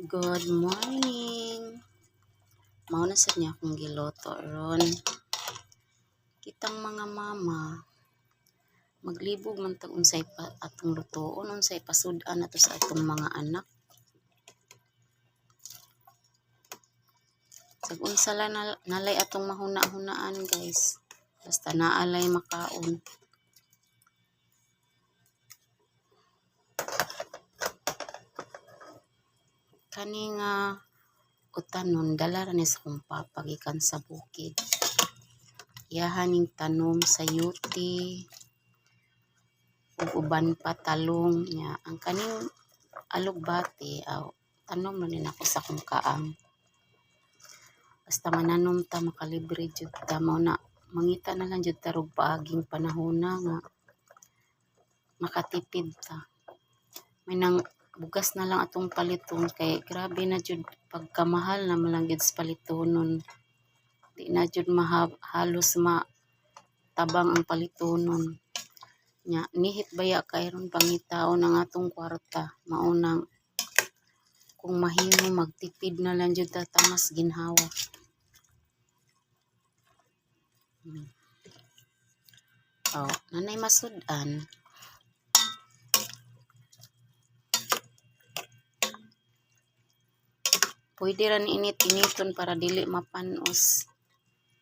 Good morning. Mao na sad niya akong giloto ron. Kitang mga mama maglibog man tag unsay pa atong lutoon, unsay pasud-an ato sa atong mga anak. Sag unsa la nalay atong mahuna-hunaan, guys. Basta naalay makaon. Kani nga utanon dala ra ni sa akong papa gikan sa bukid. Iyahaning tanom sayuti ug uban pa talong niya. Ang kaning alugbati tanom na din ako sa akong kaang. Basta mananom ta makalibre jud ta, mao na mangita na lang jud ta og paaging panahona nga makatipid ta. May nang bugas na lang atong paliton kay grabe na jud pagkamahal na malang gid sa palitonon. Di na jud halos tabang ang palitonon. Nya nihit baya kayron pangitaon ang atong kwarta. Mao nang kung mahimo magtipid na lang jud ta mas ginhawa. Nanay masud-an. Pwede ran init-initon para dili mapanos.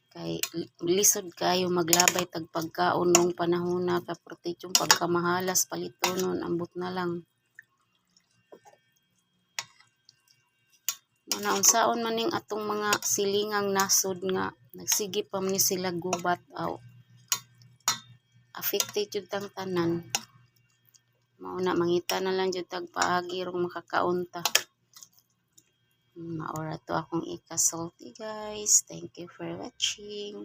Kay lisod kayo maglabay tag pagkaon nung panahona ka yung pagkamahalas palitonon ambot na lang. Unsaon maning atong mga silingang nasod nga nagsige pa man sila gubat affected jud tang tanan. Mao na mangita na lang jud tag paagi rong makakaunta. Maura to akong ikasulti, guys. Thank you for watching.